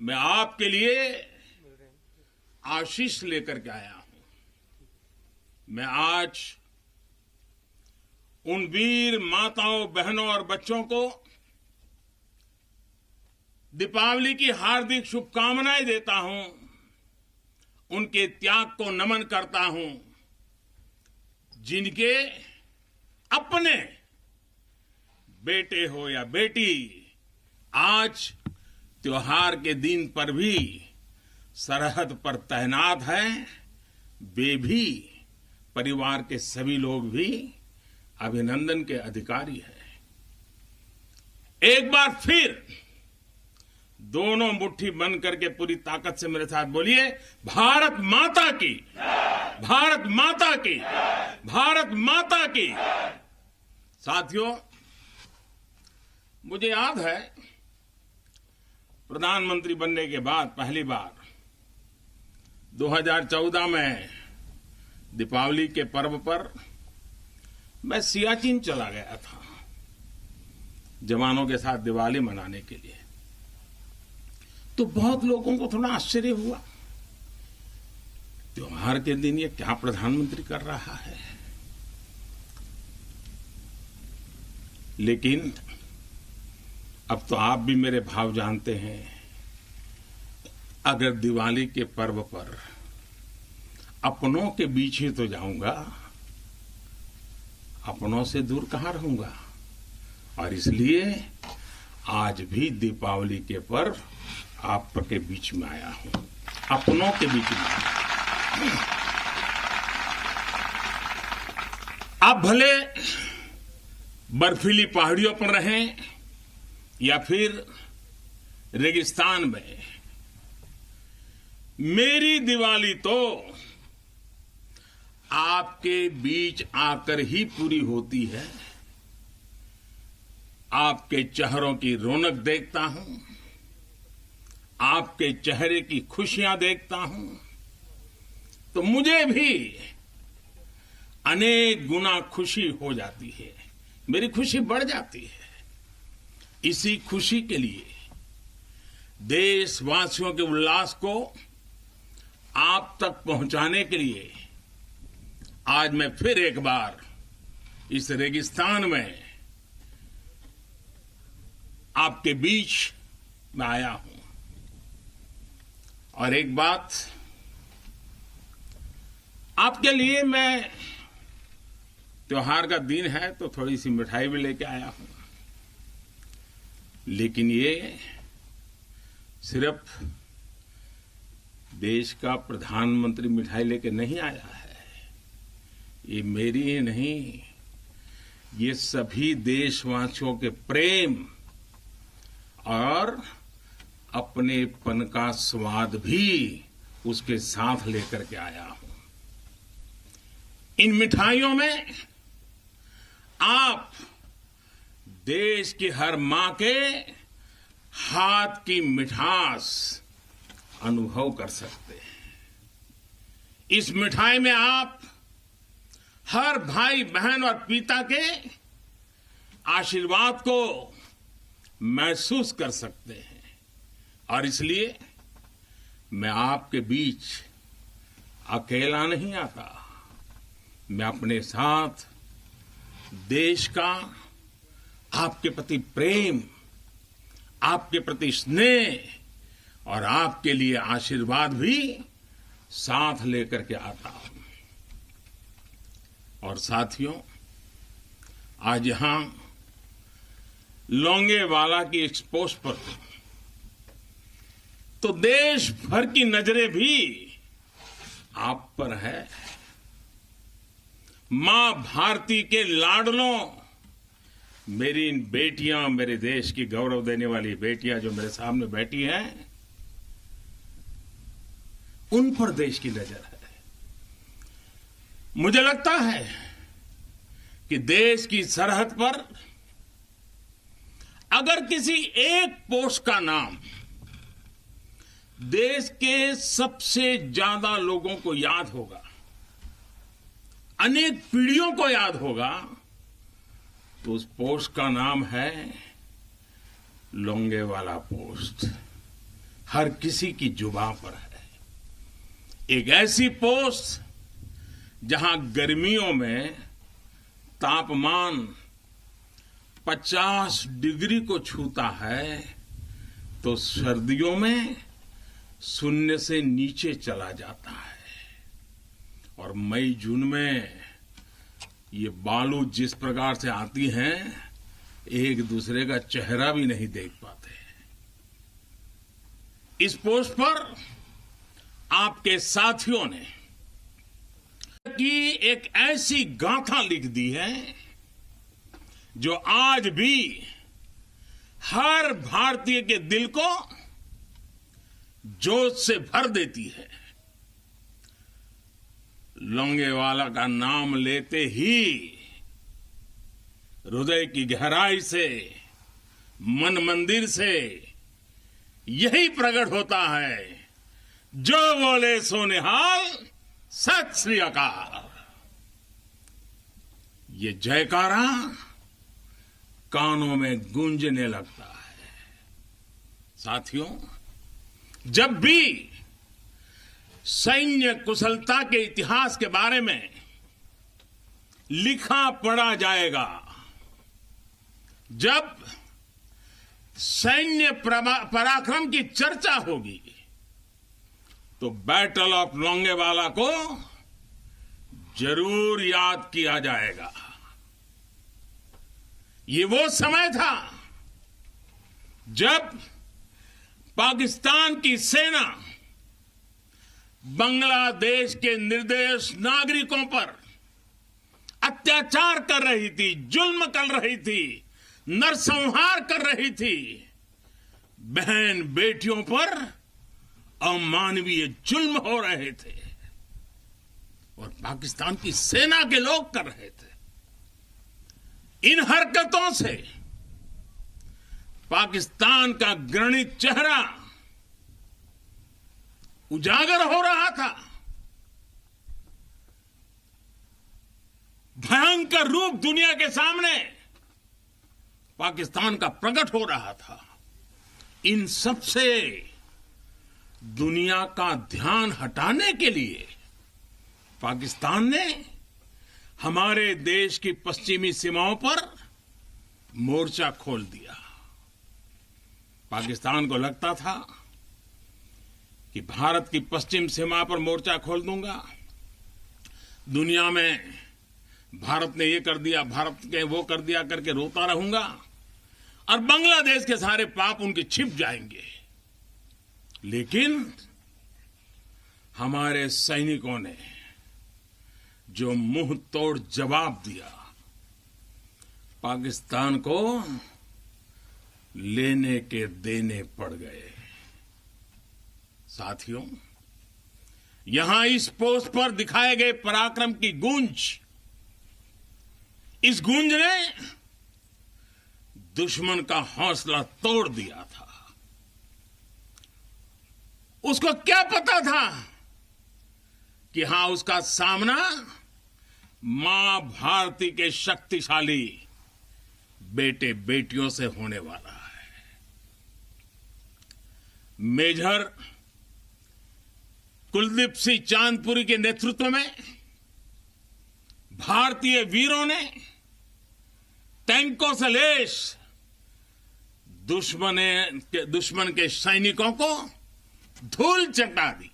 मैं आपके लिए आशीष लेकर के आया हूं। मैं आज उन वीर माताओं, बहनों और बच्चों को दीपावली की हार्दिक शुभकामनाएं देता हूं, उनके त्याग को नमन करता हूं, जिनके अपने बेटे हो या बेटी आज त्योहार के दिन पर भी सरहद पर तैनात हैं। वे भी, परिवार के सभी लोग भी अभिनंदन के अधिकारी हैं। एक बार फिर दोनों मुट्ठी बंद करके पूरी ताकत से मेरे साथ बोलिए, भारत माता की, भारत माता की, भारत माता की। साथियों, मुझे याद है प्रधानमंत्री बनने के बाद पहली बार 2014 में दीपावली के पर्व पर मैं सियाचिन चला गया था जवानों के साथ दिवाली मनाने के लिए। तो बहुत लोगों को थोड़ा आश्चर्य हुआ, त्योहार के दिन ये क्या प्रधानमंत्री कर रहा है। लेकिन अब तो आप भी मेरे भाव जानते हैं। अगर दिवाली के पर्व पर अपनों के बीच ही तो जाऊंगा, अपनों से दूर कहां रहूंगा। और इसलिए आज भी दीपावली के पर्व आपके बीच में आया हूं, अपनों के बीच में। आप भले बर्फीली पहाड़ियों पर रहें या फिर रेगिस्तान में, मेरी दिवाली तो आपके बीच आकर ही पूरी होती है। आपके चेहरों की रौनक देखता हूं, आपके चेहरे की खुशियां देखता हूं, तो मुझे भी अनेक गुना खुशी हो जाती है, मेरी खुशी बढ़ जाती है। इसी खुशी के लिए, देशवासियों के उल्लास को आप तक पहुंचाने के लिए आज मैं फिर एक बार इस रेगिस्तान में आपके बीच में आया हूं। और एक बात आपके लिए, मैं त्योहार का दिन है तो थोड़ी सी मिठाई भी लेके आया हूं। लेकिन ये सिर्फ देश का प्रधानमंत्री मिठाई लेके नहीं आया है। ये मेरी ही नहीं, ये सभी देशवासियों के प्रेम और अपनेपन का स्वाद भी उसके साथ लेकर के आया हूं। इन मिठाइयों में आप देश की हर मां के हाथ की मिठास अनुभव कर सकते हैं। इस मिठाई में आप हर भाई बहन और पिता के आशीर्वाद को महसूस कर सकते हैं। और इसलिए मैं आपके बीच अकेला नहीं आता, मैं अपने साथ देश का आपके प्रति प्रेम, आपके प्रति स्नेह और आपके लिए आशीर्वाद भी साथ लेकर के आता हूं। और साथियों, आज यहां लोंगेवाला की एक्सपोज पर तो देश भर की नजरें भी आप पर है। मां भारती के लाडलों, मेरी इन बेटियां, मेरे देश की गौरव देने वाली बेटियां जो मेरे सामने बैठी हैं, उन पर देश की नजर है। मुझे लगता है कि देश की सरहद पर अगर किसी एक पोस्ट का नाम देश के सबसे ज्यादा लोगों को याद होगा, अनेक पीढ़ियों को याद होगा, तो उस पोस्ट का नाम है लोंगेवाला पोस्ट। हर किसी की जुबान पर है। एक ऐसी पोस्ट जहां गर्मियों में तापमान 50 डिग्री को छूता है तो सर्दियों में शून्य से नीचे चला जाता है। और मई जून में ये बालू जिस प्रकार से आती हैं, एक दूसरे का चेहरा भी नहीं देख पाते। इस पोस्ट पर आपके साथियों ने की एक ऐसी गाथा लिख दी है जो आज भी हर भारतीय के दिल को जोश से भर देती है। लोंगेवाला का नाम लेते ही हृदय की गहराई से, मन मंदिर से यही प्रकट होता है, जो बोले सो निहाल, सत श्री अकाल। ये जयकारा कानों में गूंजने लगता है। साथियों, जब भी सैन्य कुशलता के इतिहास के बारे में लिखा पढ़ा जाएगा, जब सैन्य पराक्रम की चर्चा होगी, तो बैटल ऑफ लोंगेवाला को जरूर याद किया जाएगा। ये वो समय था जब पाकिस्तान की सेना बांग्लादेश के निर्दोष नागरिकों पर अत्याचार कर रही थी, जुल्म कर रही थी, नरसंहार कर रही थी। बहन बेटियों पर अमानवीय जुल्म हो रहे थे और पाकिस्तान की सेना के लोग कर रहे थे। इन हरकतों से पाकिस्तान का घृणित चेहरा उजागर हो रहा था, भयंकर रूप दुनिया के सामने पाकिस्तान का प्रकट हो रहा था। इन सब से दुनिया का ध्यान हटाने के लिए पाकिस्तान ने हमारे देश की पश्चिमी सीमाओं पर मोर्चा खोल दिया। पाकिस्तान को लगता था कि भारत की पश्चिम सीमा पर मोर्चा खोल दूंगा, दुनिया में भारत ने ये कर दिया, भारत ने वो कर दिया करके रोता रहूंगा और बांग्लादेश के सारे पाप उनके छिप जाएंगे। लेकिन हमारे सैनिकों ने जो मुंह तोड़ जवाब दिया, पाकिस्तान को लेने के देने पड़ गए। साथियों, यहां इस पोस्ट पर दिखाए गए पराक्रम की गूंज, इस गूंज ने दुश्मन का हौसला तोड़ दिया था। उसको क्या पता था कि हां, उसका सामना मां भारती के शक्तिशाली बेटे बेटियों से होने वाला है। मेजर कुलदीप सिंह चांदपुरी के नेतृत्व में भारतीय वीरों ने टैंकों से लैस दुश्मन के सैनिकों को धूल चटा दी,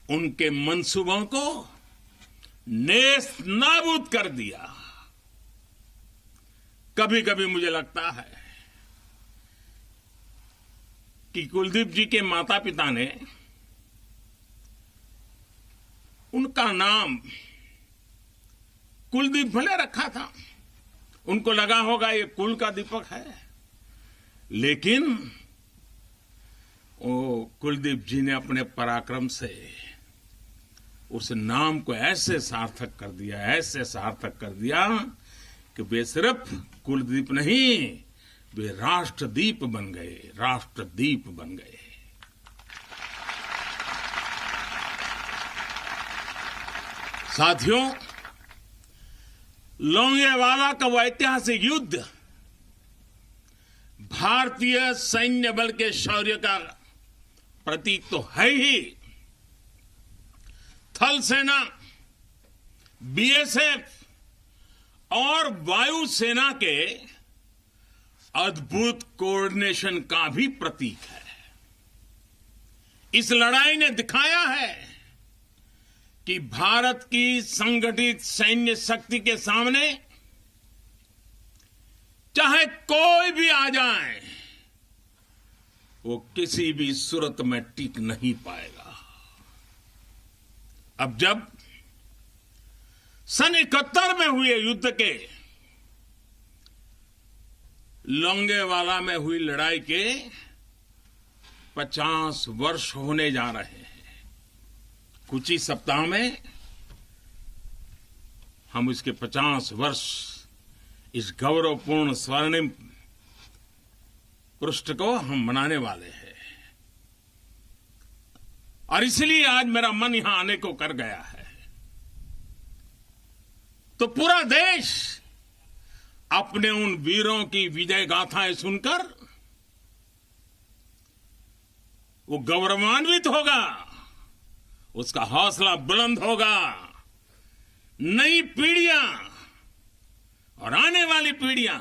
उनके मंसूबों को नेस्त नाबूद कर दिया। कभी कभी मुझे लगता है कि कुलदीप जी के माता पिता ने उनका नाम कुलदीप भले रखा था, उनको लगा होगा ये कुल का दीपक है, लेकिन वो कुलदीप जी ने अपने पराक्रम से उस नाम को ऐसे सार्थक कर दिया, ऐसे सार्थक कर दिया कि वे सिर्फ कुलदीप नहीं, वे राष्ट्रदीप बन गए, राष्ट्रदीप बन गए। साथियों, लोंगेवाला का वो ऐतिहासिक युद्ध भारतीय सैन्य बल के शौर्य का प्रतीक तो है ही। थल सेना, बीएसएफ और वायुसेना के अद्भुत कोऑर्डिनेशन का भी प्रतीक है। इस लड़ाई ने दिखाया है कि भारत की संगठित सैन्य शक्ति के सामने चाहे कोई भी आ जाए, वो किसी भी सूरत में टिक नहीं पाएगा। अब जब सन 71 में हुए युद्ध के लोंगेवाला में हुई लड़ाई के 50 वर्ष होने जा रहे हैं, कुछ ही सप्ताह में हम इसके 50 वर्ष इस गौरवपूर्ण स्वर्णिम पृष्ठ को हम मनाने वाले हैं। और इसलिए आज मेरा मन यहां आने को कर गया है। तो पूरा देश अपने उन वीरों की विजय गाथाएं सुनकर वो गौरवान्वित होगा, उसका हौसला बुलंद होगा। नई पीढ़ियां और आने वाली पीढ़ियां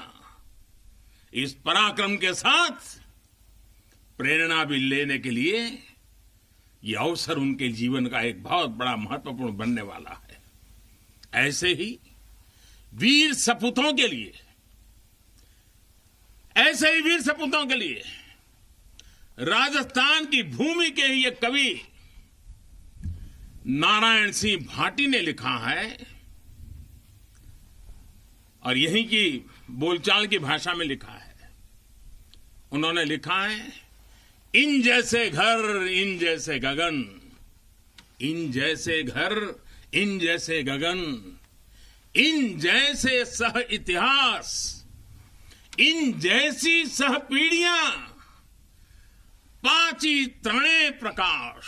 इस पराक्रम के साथ प्रेरणा भी लेने के लिए ये अवसर उनके जीवन का एक बहुत बड़ा महत्वपूर्ण बनने वाला है। ऐसे ही वीर सपूतों के लिए, ऐसे ही वीर सपूतों के लिए राजस्थान की भूमि के ही एक कवि नारायण सिंह भाटी ने लिखा है, और यहीं की बोलचाल की भाषा में लिखा है। उन्होंने लिखा है, इन जैसे घर इन जैसे गगन, इन जैसे घर इन जैसे गगन, इन जैसे सह इतिहास, इन जैसी सह पीढ़ियां, पाची तणे प्रकाश,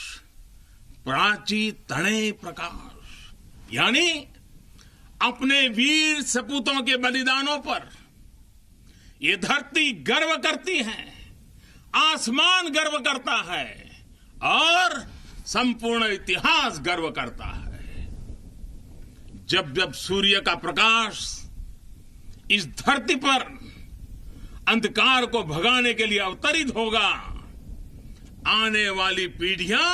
प्राची तणे प्रकाश। यानी अपने वीर सपूतों के बलिदानों पर ये धरती गर्व करती है, आसमान गर्व करता है और संपूर्ण इतिहास गर्व करता है। जब जब सूर्य का प्रकाश इस धरती पर अंधकार को भगाने के लिए अवतरित होगा, आने वाली पीढ़ियां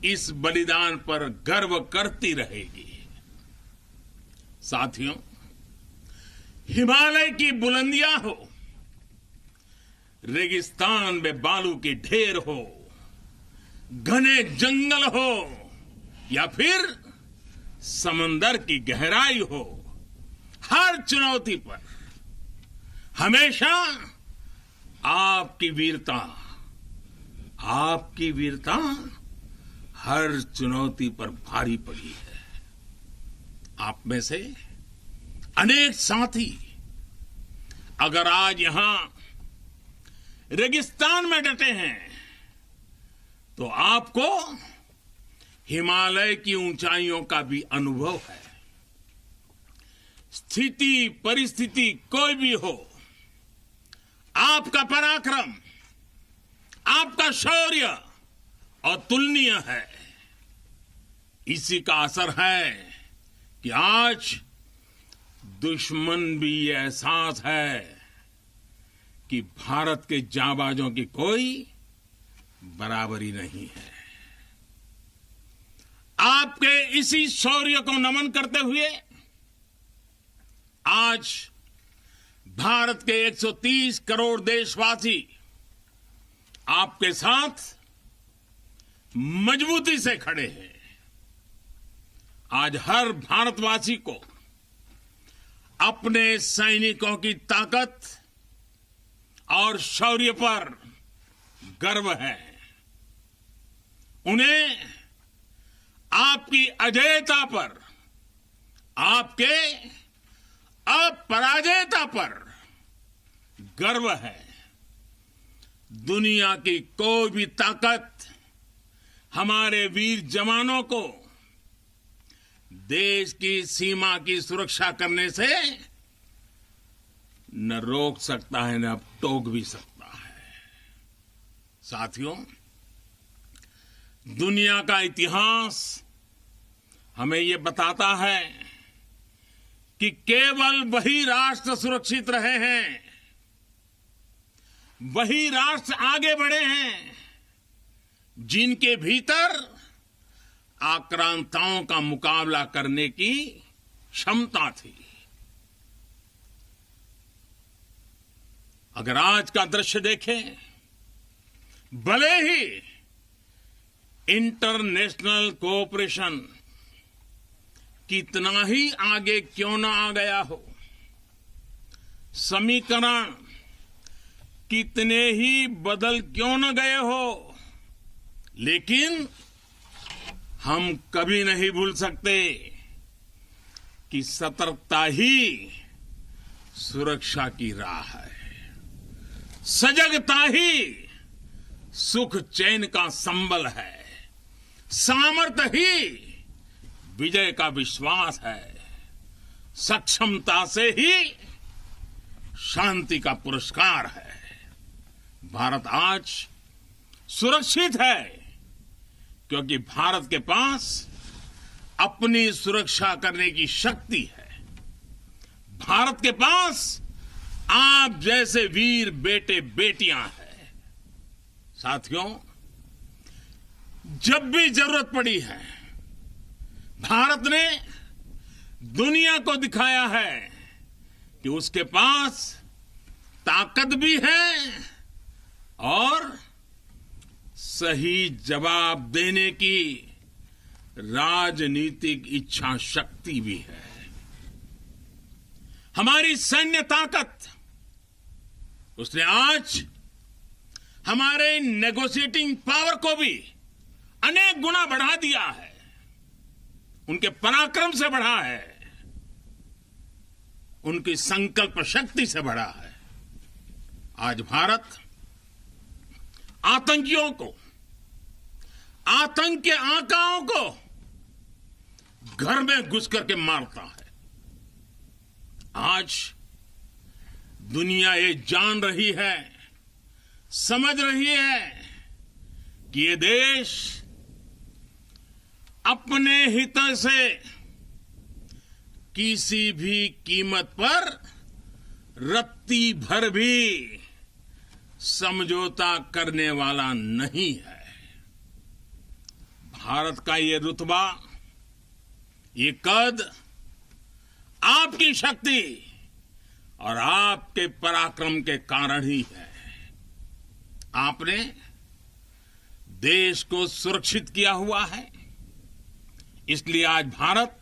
इस बलिदान पर गर्व करती रहेगी। साथियों, हिमालय की बुलंदियां हो, रेगिस्तान में बालू के ढेर हो, घने जंगल हो या फिर समंदर की गहराई हो, हर चुनौती पर हमेशा आपकी वीरता हर चुनौती पर भारी पड़ी है। आप में से अनेक साथी अगर आज यहां रेगिस्तान में डटे हैं, तो आपको हिमालय की ऊंचाइयों का भी अनुभव है। स्थिति परिस्थिति कोई भी हो, आपका पराक्रम, आपका शौर्य अतुलनीय है। इसी का असर है कि आज दुश्मन भी ये एहसास है कि भारत के जांबाजों की कोई बराबरी नहीं है। आपके इसी शौर्य को नमन करते हुए आज भारत के 130 करोड़ देशवासी आपके साथ मजबूती से खड़े हैं। आज हर भारतवासी को अपने सैनिकों की ताकत और शौर्य पर गर्व है। उन्हें आपकी अजेयता पर, आपके अपराजेयता पर गर्व है। दुनिया की कोई भी ताकत हमारे वीर जवानों को देश की सीमा की सुरक्षा करने से न रोक सकता है न टोक भी सकता है। साथियों, दुनिया का इतिहास हमें ये बताता है कि केवल वही राष्ट्र सुरक्षित रहे हैं, वही राष्ट्र आगे बढ़े हैं जिनके भीतर आक्रांताओं का मुकाबला करने की क्षमता थी। अगर आज का दृश्य देखें, भले ही इंटरनेशनल कोऑपरेशन कितना ही आगे क्यों न आ गया हो, समीकरण कितने ही बदल क्यों न गए हो, लेकिन हम कभी नहीं भूल सकते कि सतर्कता ही सुरक्षा की राह है, सजगता ही सुख चैन का संबल है, सामर्थ्य ही विजय का विश्वास है, सक्षमता से ही शांति का पुरस्कार है। भारत आज सुरक्षित है क्योंकि भारत के पास अपनी सुरक्षा करने की शक्ति है। भारत के पास आप जैसे वीर बेटे बेटियां हैं। साथियों, जब भी जरूरत पड़ी है, भारत ने दुनिया को दिखाया है कि उसके पास ताकत भी है और सही जवाब देने की राजनीतिक इच्छा शक्ति भी है। हमारी सैन्य ताकत, उसने आज हमारे नेगोशिएटिंग पावर को भी अनेक गुना बढ़ा दिया है, उनके पराक्रम से बढ़ा है, उनकी संकल्प शक्ति से बढ़ा है। आज भारत आतंकियों को, आतंक के आकाओं को घर में घुस करके मारता है। आज दुनिया ये जान रही है, समझ रही है कि ये देश अपने हित से किसी भी कीमत पर रत्ती भर भी समझौता करने वाला नहीं है। भारत का ये रुतबा, ये कद आपकी शक्ति और आपके पराक्रम के कारण ही है। आपने देश को सुरक्षित किया हुआ है, इसलिए आज भारत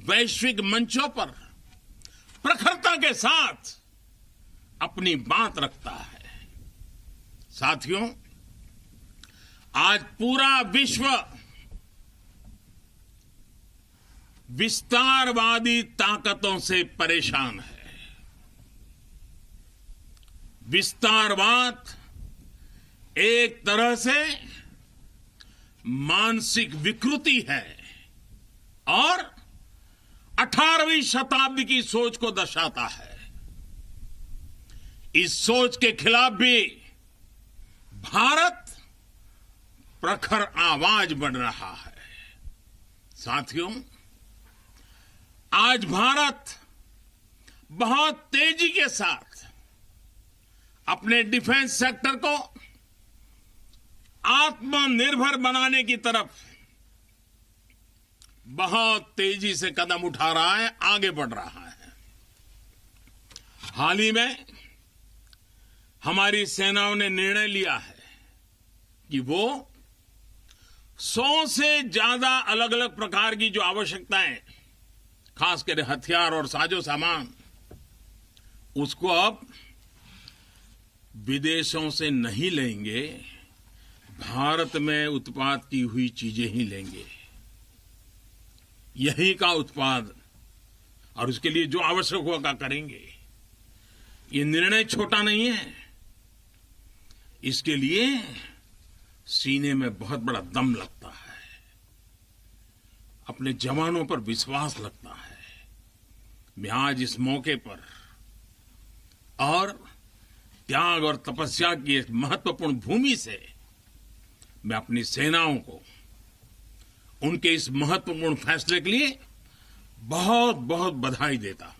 वैश्विक मंचों पर प्रखरता के साथ अपनी बात रखता है। साथियों, आज पूरा विश्व विस्तारवादी ताकतों से परेशान है। विस्तारवाद एक तरह से मानसिक विकृति है और 18वीं शताब्दी की सोच को दर्शाता है। इस सोच के खिलाफ भी भारत प्रखर आवाज बढ़ रहा है। साथियों, आज भारत बहुत तेजी के साथ अपने डिफेंस सेक्टर को आत्मनिर्भर बनाने की तरफ बहुत तेजी से कदम उठा रहा है, आगे बढ़ रहा है। हाल ही में हमारी सेनाओं ने निर्णय लिया है कि वो 100 से ज्यादा अलग अलग प्रकार की जो आवश्यकताएं, खासकर हथियार और साजो सामान, उसको अब विदेशों से नहीं लेंगे, भारत में उत्पाद की हुई चीजें ही लेंगे। यही का उत्पाद और उसके लिए जो आवश्यक होगा करेंगे। ये निर्णय छोटा नहीं है, इसके लिए सीने में बहुत बड़ा दम लगता है, अपने जवानों पर विश्वास लगता है। मैं आज इस मौके पर और त्याग और तपस्या की एक महत्वपूर्ण भूमि से मैं अपनी सेनाओं को उनके इस महत्वपूर्ण फैसले के लिए बहुत बहुत बधाई देता हूं।